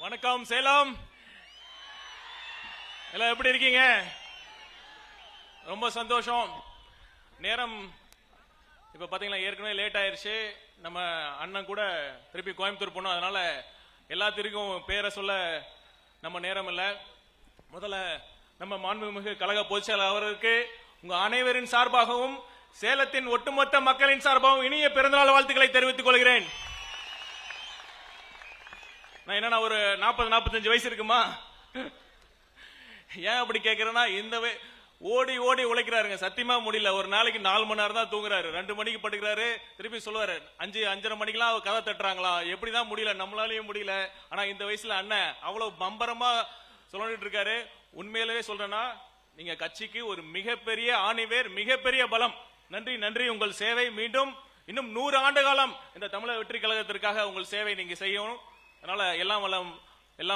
வணக்கம் சேலம். எல்லாம் எப்படி இருக்கீங்க? ரொம்ப சந்தோஷம். நேரம் இப்ப பாத்தீங்களா, ஏற்கனவே லேட் ஆயிருச்சு. நம்ம அண்ணன் கூட திருப்பி கோயம்புத்தூர் போனோம். அதனால எல்லாத்திற்கும் பேரை சொல்ல நம்ம நேரம் இல்லை. முதல்ல நம்ம மாண்புமிகு கழக பொதுச் செயலாளர் அவருக்கு உங்க அனைவரின் சார்பாகவும் சேலத்தின் ஒட்டுமொத்த மக்களின் சார்பாகவும் இனிய பிறந்தநாள் வாழ்த்துக்களை தெரிவித்துக் கொள்கிறேன். நான் என்ன ஒரு 40-45 வயசு இருக்குமா? ஏன் அப்படி கேட்கிறேன்னா, இந்த ஓடி ஓடி உழைக்கிறாருங்க. சத்தியமா முடியல. ஒரு நாளைக்கு 4 மணி நேரம் தான் தூங்குறாரு. 2 மணிக்கு படுக்கிறாரு. திருப்பி சொல்லுவாரு 5-5:30 மணிக்கெல்லாம் கதை தட்டுறாங்களா, எப்படிதான் முடியல, நம்மளாலையும் முடியல. ஆனா இந்த வயசுல அண்ணன் அவ்வளவு பம்பரமா சொல்லிட்டு இருக்காரு. உண்மையிலேயே சொல்றேன்னா, நீங்க கட்சிக்கு ஒரு மிகப்பெரிய ஆணிவேர், மிகப்பெரிய பலம். நன்றி நன்றி. உங்கள் சேவை மீண்டும் இன்னும் 100 ஆண்டு காலம் இந்த தமிழக வெற்றி கழகத்திற்காக உங்கள் சேவை நீங்க செய்யணும். அதனால எல்லாம்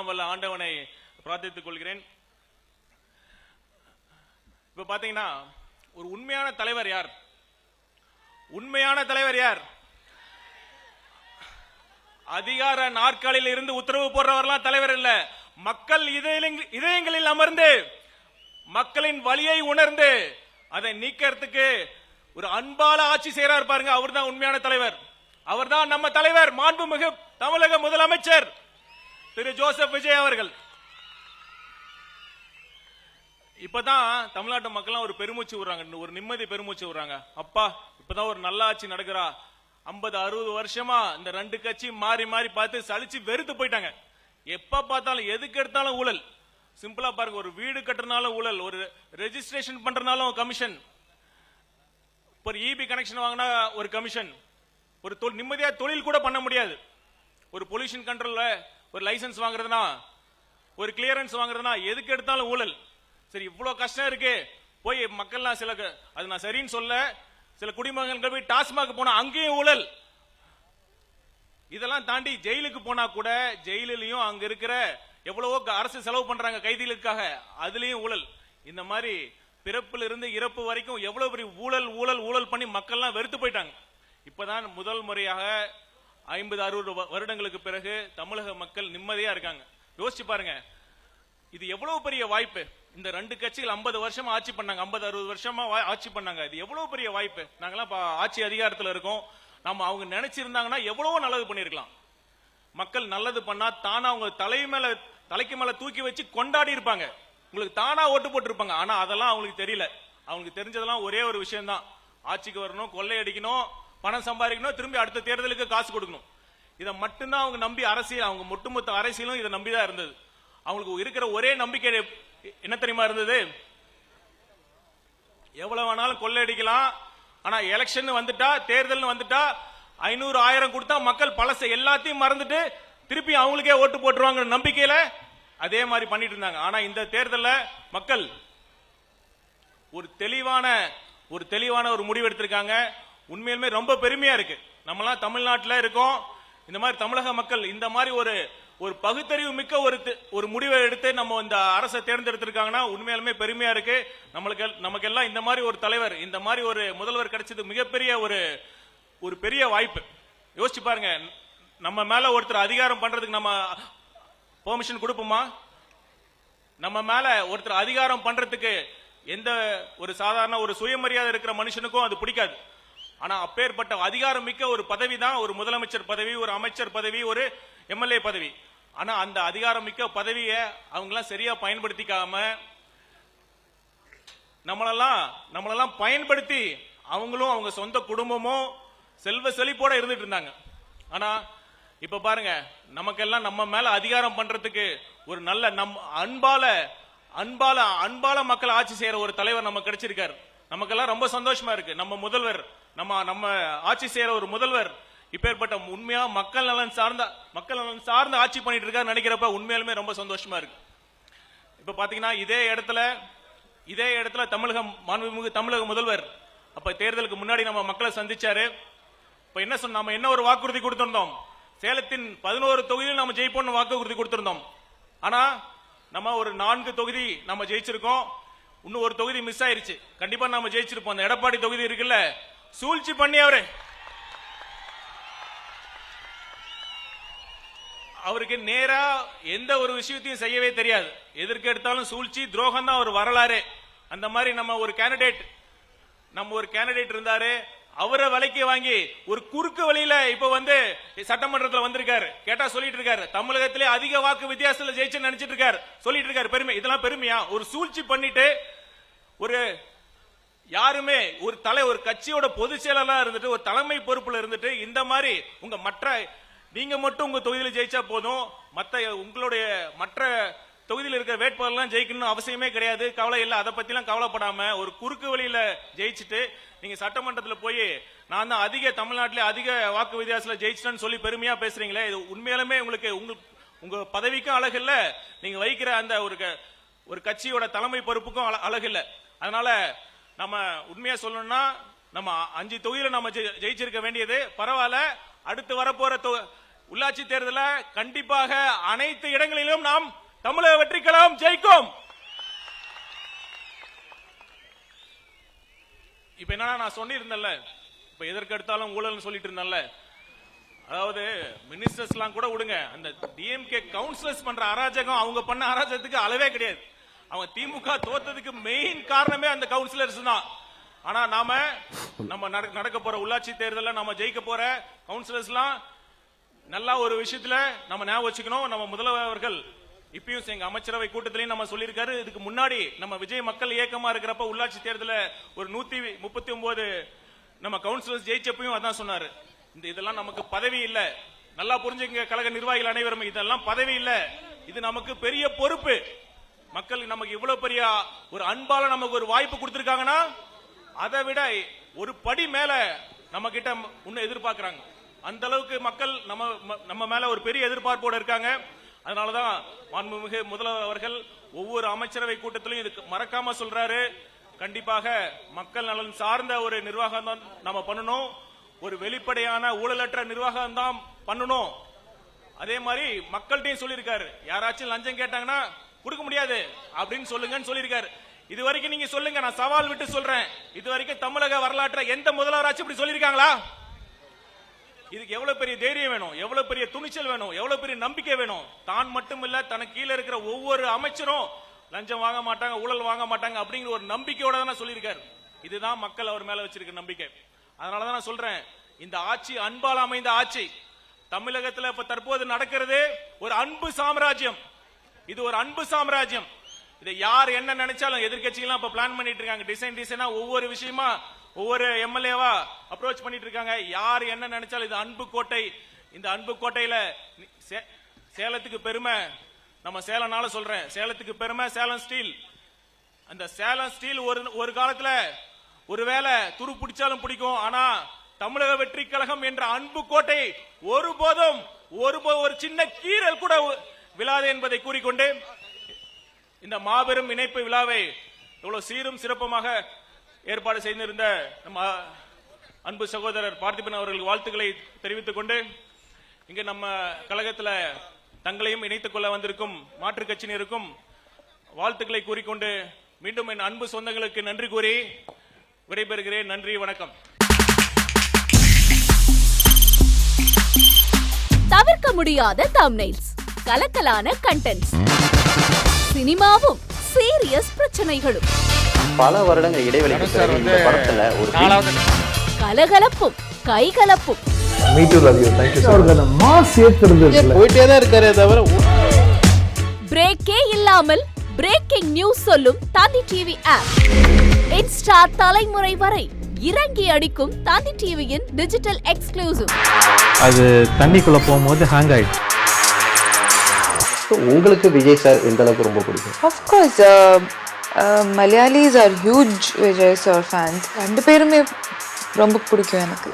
வல்ல ஆண்டவனை பிரார்த்தித்துக் கொள்கிறேன். இப்ப பாத்தீங்கன்னா, ஒரு உண்மையான தலைவர் யார்? உண்மையான தலைவர் யார்? அதிகார நாற்காலியில் இருந்து உத்தரவு போடுறவர்லாம் தலைவர் இல்ல. மக்கள் இதயங்களில் அமர்ந்து மக்களின் வலியை உணர்ந்து அதை நீக்கிறதுக்கு ஒரு அன்பால ஆட்சி செய்யறார் பாருங்க, அவர் தான் உண்மையான தலைவர். அவர் தான் நம்ம தலைவர், மாண்புமிகு தமிழக முதலமைச்சர் திரு ஜோசப் விஜய் அவர்கள். இப்பதான் தமிழ்நாட்டு மக்கள் ஒரு பெருமூச்சு விடுறாங்க, ஒரு நிம்மதி பெருமூச்சு விடுறாங்க. அப்பா, இப்பதான் ஒரு நல்ல ஆட்சி நடக்கிறா. 50-60 வருஷமா இந்த 2 கட்சி மாறி மாறி பார்த்து சலிச்சு வெறுத்து போயிட்டாங்க. எப்ப பார்த்தாலும் எதுக்கு எடுத்தாலும் ஊழல். சிம்பிளா பாருங்க, ஒரு வீடு கட்டுறதுனாலும் ஊழல், ஒரு ரெஜிஸ்ட்ரேஷன் பண்றதுனாலும் கமிஷன், ஒரு இபி கனெக்ஷன் வாங்கினா ஒரு கமிஷன், ஒரு நிம்மதியா தொழில் கூட பண்ண முடியாது. ஒரு பொல்யூஷன் கண்ட்ரோல்ல ஒரு லைசன்ஸ் வாங்குறதுனா, ஒரு கிளியரன்ஸ் வாங்குறதுனா, எதுக்கு எடுத்தாலும் ஊழல். சரி, இவ்வளவு கஷ்டம் இருக்கு. போய் மக்கள்லாம் சில, அது நான் சரின்னு சொல்ல, சில குடிமகன்கள் போய் டாஸ்மாக் போனா அங்கேயும் ஊழல். இதெல்லாம் தாண்டி ஜெயிலுக்கு போனா கூட ஜெயிலையும் அங்க இருக்கிற எவ்வளவோ அரசு செலவு பண்றாங்க கைதிகளுக்காக, அதுலயும் ஊழல். இந்த மாதிரி பிறப்பில் இருந்து இறப்பு வரைக்கும் எவ்வளவு பெரிய ஊழல் ஊழல் ஊழல் பண்ணி மக்கள்லாம் வெறுத்து போயிட்டாங்க. இப்பதான் முதல் முறையாக 50-60 வருடங்களுக்கு பிறகு தமிழக மக்கள் நிம்மதியா இருக்காங்க. யோசிச்சு பாருங்க, இது எவ்வளவு பெரிய வாய்ப்பு. இந்த 2 கட்சிகள் 50 வருஷமா ஆட்சி பண்ணாங்க, 50-60 வருஷமா ஆட்சி பண்ணாங்க. இது எவ்வளவு பெரிய வாய்ப்பு. நாங்கெல்லாம் ஆட்சி அதிகாரத்தில் இருக்கோம். நம்ம அவங்க நினைச்சிருந்தாங்கன்னா எவ்வளவோ நல்லது பண்ணிருக்கலாம். மக்கள் நல்லது பண்ணா தானா அவங்க தலைக்கு மேல தூக்கி வச்சு கொண்டாடி இருப்பாங்க, உங்களுக்கு தானா ஓட்டு போட்டு இருப்பாங்க. ஆனா அதெல்லாம் அவங்களுக்கு தெரியல. அவங்களுக்கு தெரிஞ்சதெல்லாம் ஒரே ஒரு விஷயம் தான், ஆட்சிக்கு வரணும், கொள்ளையடிக்கணும், பணம் சம்பாதிக்கணும், திரும்பி அடுத்த தேர்தலுக்கு காசு கொடுக்கணும். இதை மட்டும்தான் அவங்க நம்பி அரசியல், அவங்க ஒட்டுமொத்த அரசியலும் இதை நம்பிதான் இருந்தது. அவங்களுக்கு இருக்கிற ஒரே நம்பிக்கை என்ன தெரியுமா இருந்தது? எவ்வளவு வேணாலும் கொள்ளையடிக்கலாம், ஆனா எலெக்ஷன் வந்துட்டா, தேர்தல் வந்துட்டா 500-1000 கொடுத்தா மக்கள் பழச எல்லாத்தையும் மறந்துட்டு திருப்பி அவங்களுக்கே ஓட்டு போட்டுருவாங்க நம்பிக்கையில அதே மாதிரி பண்ணிட்டு இருந்தாங்க. ஆனா இந்த தேர்தலில் மக்கள் ஒரு தெளிவான ஒரு முடிவு எடுத்திருக்காங்க. உண்மையிலுமே ரொம்ப பெருமையா இருக்கு. நம்மளாம் தமிழ்நாட்டில் இருக்கோம். இந்த மாதிரி தமிழக மக்கள் இந்த மாதிரி ஒரு பகுத்தறிவு மிக்க ஒரு முடிவை எடுத்து நம்ம இந்த அரசை தேர்ந்தெடுத்திருக்காங்கன்னா உண்மையாலுமே பெருமையா இருக்கு. நமக்கெல்லாம் இந்த மாதிரி ஒரு தலைவர், இந்த மாதிரி ஒரு முதல்வர் கிடைச்சது மிகப்பெரிய ஒரு பெரிய வாய்ப்பு. யோசிச்சு பாருங்க, நம்ம மேல ஒருத்தர் அதிகாரம் பண்றதுக்கு நம்ம பெர்மிஷன் கொடுப்போமா? நம்ம மேல ஒருத்தர் அதிகாரம் பண்றதுக்கு எந்த ஒரு சாதாரண ஒரு சுயமரியாதை இருக்கிற மனுஷனுக்கும் அது பிடிக்காது. ஆனா அப்பேற்பட்ட அதிகாரம் மிக்க ஒரு பதவி தான் ஒரு முதலமைச்சர் பதவி, ஒரு அமைச்சர் பதவி, ஒரு எம்எல்ஏ பதவி. ஆனா அந்த அதிகாரம் மிக்க பதவியை அவங்கெல்லாம் சரியா பயன்படுத்திக்காம நம்மளெல்லாம் பயன்படுத்தி அவங்களும் அவங்க சொந்த குடும்பமும் செல்வ செழிப்போட இருந்துட்டு இருந்தாங்க. ஆனா இப்ப பாருங்க, நமக்கெல்லாம் நம்ம மேல அதிகாரம் பண்றதுக்கு ஒரு நல்ல அன்பால மக்கள் ஆட்சி செய்யற ஒரு தலைவர் நமக்கு கிடைச்சிருக்காரு. நமக்கெல்லாம் ரொம்ப சந்தோஷமா இருக்கு. நம்ம முதல்வர், நம்ம ஆட்சி செய்யற ஒரு முதல்வர் இப்பேற்பட்ட உண்மையா மக்கள் நலன் சார்ந்த ஆட்சி பண்ணிட்டு இருக்காரு நினைக்கிறப்ப உண்மையாலுமே ரொம்ப சந்தோஷமா இருக்கு. இப்ப பாத்தீங்கன்னா இதே இடத்துல மாண்புமிகு தமிழக முதல்வர் அப்ப தேர்தலுக்கு முன்னாடி நம்ம மக்களை சந்திச்சாரு. இப்ப நம்ம என்ன ஒரு வாக்குறுதி கொடுத்திருந்தோம்? சேலத்தின் 11 தொகுதியில் நம்ம ஜெயிப்போம் வாக்குறுதி கொடுத்திருந்தோம். ஆனா நம்ம ஒரு 4 தொகுதி நம்ம ஜெயிச்சிருக்கோம். இன்னும் ஒரு தொகுதி மிஸ் ஆயிருச்சு. கண்டிப்பா நம்ம ஜெயிச்சிருப்போம். அந்த எடப்பாடி தொகுதி இருக்குல்ல, சூழ்ச்சி பண்ணி அவருக்கு நேரா எந்த ஒரு விஷயத்தையும் செய்யவே தெரியாது. எதற்கு எடுத்தாலும் சூழ்ச்சி துரோகம் தான் அவர் வரலாறு. அந்த மாதிரி நம்ம ஒரு கேண்டிடேட் இருந்தாரு. அவரை விலைக்கு வாங்கி ஒரு குறுக்கு வழியில இப்ப சட்டமன்றத்தில் வந்திருக்காரு. கேட்டா சொல்லிட்டு இருக்காரு, தமிழகத்திலே அதிக வாக்கு வித்தியாசத்துல ஜெயிச்சு நினைச்சிட்டு இருக்காரு, சொல்லிட்டு இருக்காரு. பெருமை. இதெல்லாம் பெருமையா? ஒரு சூழ்ச்சி பண்ணிட்டு ஒரு யாருமே ஒரு கட்சியோட பொதுச் செயலரா இருந்துட்டு ஒரு தலைமை பொறுப்புல இருந்துட்டு இந்த மாதிரி நீங்க மட்டும் உங்க தொகுதியில் ஜெயிச்சா போதும், உங்களுடைய மற்ற தொகுதியில் இருக்கிற வேட்பாளர்லாம் ஜெயிக்கணும்னு அவசியமே கிடையாது, கவலை இல்லை, அதை பத்திலாம் கவலைப்படாம ஒரு குறுக்கு வழியில ஜெயிச்சுட்டு நீங்க சட்டமன்றத்தில் போய் நான் தான் தமிழ்நாட்டிலே அதிக வாக்கு வித்தியாசத்துல ஜெயிச்சிட்டேன்னு சொல்லி பெருமையா பேசுறீங்களே, இது உண்மையாலுமே உங்க பதவிக்கும் அழகு இல்ல, நீங்க வைக்கிற அந்த ஒரு கட்சியோட தலைமை பொறுப்புக்கும் அழகு இல்ல. அதனால நம்ம உண்மையா சொல்லணும்னா நம்ம 5 தொகுதியில நம்ம ஜெயிச்சிருக்க வேண்டியது பரவாயில்ல. அடுத்து வரப்போற உள்ளாட்சி தேர்தலில் கண்டிப்பாக அனைத்து இடங்களிலும் நாம் தமிழக வெற்றி கழகம் ஜெயிக்கும். இப்ப என்ன நான் சொல்லியிருந்தேன்ல, இப்ப எதற்கு எடுத்தாலும் ஊழல் சொல்லிட்டு இருந்தேன்ல, அதாவது மினிஸ்டர்ஸ் எல்லாம் கூட விடுங்க, அந்த டிஎம்கே கவுன்சிலர்ஸ் பண்ற அராஜகம், அவங்க பண்ண அராஜகத்துக்கு அளவே கிடையாது. அவங்க திமுக தோத்ததுக்கு மெயின் காரணமே அந்த கவுன்சிலர்ஸ் தான். ஆனா நம்ம நடக்க போற உள்ளாட்சி தேர்தலில் நம்ம ஜெயிக்க போற கவுன்சிலர்ஸ் எல்லாம் நல்லா ஒரு விஷயத்துல நம்ம ஞாபகம் வச்சுக்கணும். நம்ம முதல்வர் அவர்கள் இப்பயும் எங்க அமைச்சரவை கூட்டத்திலையும் நம்ம சொல்லியிருக்காரு. இதுக்கு முன்னாடி நம்ம விஜய் மக்கள் இயக்கமா இருக்கிறப்ப உள்ளாட்சி தேர்தலில் ஒரு 139 நம்ம கவுன்சிலர்ஸ் ஜெயிச்சப்பையும் அதான் சொன்னாரு, இதெல்லாம் நமக்கு பதவி இல்ல, நல்லா புரிஞ்சுங்க கழக நிர்வாகிகள் அனைவரும், இதெல்லாம் பதவி இல்ல, இது நமக்கு பெரிய பொறுப்பு. மக்கள் நமக்கு இவ்வளவு பெரிய ஒரு அன்பால நமக்கு ஒரு வாய்ப்பு கொடுத்திருக்காங்கன்னா அதை விட ஒரு படி மேல நம்ம கிட்ட இன்னும் எதிர்பார்க்கிறாங்க. அந்த அளவுக்கு மக்கள் நம்ம மேல ஒரு பெரிய எதிர்பார்ப்போட இருக்காங்க. அதனாலதான் மாண்புமிகு முதல்வர் அவர்கள் ஒவ்வொரு அமைச்சரவை கூட்டத்திலும் இதுக்கு மறக்காம சொல்றாரு, கண்டிப்பாக மக்கள் நலன் சார்ந்த ஒரு நிர்வாகம் தான் நம்ம பண்ணணும், ஒரு வெளிப்படையான ஊழலற்ற நிர்வாகம் தான் பண்ணணும். அதே மாதிரி மக்கள்கிட்டையும் சொல்லியிருக்காரு, யாராச்சும் லஞ்சம் கேட்டாங்கன்னா கொடுக்க முடியாது அப்படின்னு சொல்லுங்கன்னு சொல்லியிருக்காரு. இது வரைக்கும் நீங்க சொல்லுங்க, நான் சவால் விட்டு சொல்றேன், இது வரைக்கும் தமிழக வரலாற்றை எந்த முதல்வராச்சும் இப்படி சொல்லியிருக்காங்களா? இதுக்கு எவ்வளவு பெரிய தைரியம் வேணும், எவ்வளவு பெரிய துணிச்சல் வேணும், எவ்வளவு பெரிய நம்பிக்கை வேணும். தான் மட்டும் இல்ல, தனக்கு கீழே இருக்கிற ஒவ்வொரு அமைச்சரும் லஞ்சம் வாங்க மாட்டாங்க, ஊழல் வாங்க மாட்டாங்க அப்படிங்கிற ஒரு நம்பிக்கையோட தான் சொல்லியிருக்காரு. இதுதான் மக்கள் அவர் மேல வச்சிருக்க நம்பிக்கை. அதனாலதான் நான் சொல்றேன், இந்த ஆட்சி அன்பால் அமைந்த ஆட்சி. தமிழகத்தில் இப்ப தற்போது நடக்கிறது ஒரு அன்பு சாம்ராஜ்யம். இது ஒரு அன்பு சாம்ராஜ்யம். இதை யார் என்ன நினைச்சாலும் எதிர்கட்சிகள் இப்ப பிளான் பண்ணிட்டு இருக்காங்க, டிசைனா ஒவ்வொரு விஷயமா ஒவ்வொரு எம்எல்ஏவா அப்ரோச் பண்ணிட்டு இருக்காங்க. யார் என்ன நினைச்சாலும் இது அன்பு கோட்டை. இந்த அன்பு கோட்டையில சேலத்துக்கு பெருமை, நம்ம சேலம்னால சொல்றேன், சேலத்துக்கு பெருமை சேலம் ஸ்டீல். அந்த சேலம் ஸ்டீல் ஒரு காலத்துல ஒருவேளை துரு பிடிச்சாலும் பிடிக்கும், ஆனா தமிழக வெற்றி கழகம் என்ற அன்பு கோட்டை ஒருபோதும் ஒரு சின்ன கீறல் கூட விழாது என்பதை கூறிக்கொண்டு இந்த மாபெரும் இணைப்பு விழாவை இவ்வளவு சீரும் சிறப்புமாக ஏற்பாடு செய்திருந்த நம்ம அன்பு சகோதரர் பார்த்திபன் அவர்களுக்கு வாழ்த்துக்களை தெரிவித்துக் கொண்டு, இங்க நம்ம கழகத்தில் தங்களையும் இணைத்துக் கொள்ள வந்திருக்கும் மாற்றுக் கட்சியினருக்கும் வாழ்த்துக்களை கூறிக்கொண்டு மீண்டும் என் அன்பு சொந்தங்களுக்கு நன்றி கூறி விடைபெறுகிறேன். நன்றி, வணக்கம். தவிர்க்க முடியாத தம்ப்நெயில்ஸ், கலக்கலான கண்டென்ட்ஸ், சினிமாவும் சீரியஸ் பிரச்சனைகளும், பல வருடங்கள் இடைவெளிக்கு பிறகு இந்த படத்துல ஒரு கலகலப்பும் கைகலப்பும், போயிட்டே தான் இருக்காரே தவிர பிரேக்கே இல்லாமல் பிரேக்கிங் நியூஸ் சொல்லும் தந்தி டிவி ஆப். இன்ஸ்டா தலைமுறை வரை இறங்கி அடிக்கும் தந்தி டிவியின் டிஜிட்டல் எக்ஸ்க்ளூசிவ். அது தண்ணிக்குள்ள போகும்போது ஹேங் ஆயிடுச்சு. உங்களுக்கு விஜய் சார் எந்த அளவுக்கு ரொம்ப பிடிக்கும்? Of course, Malayalis are huge Vijay sir fans. ரெண்டு பேருமே ரொம்ப பிடிக்கும் எனக்கு.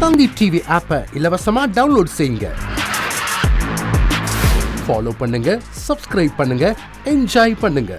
தந்தி டிவி ஆப்பை இலவசமா டவுன்லோட் செய்யுங்க, ஃபாலோ பண்ணுங்க, சப்ஸ்கிரைப் பண்ணுங்க, என்ஜாய் பண்ணுங்க.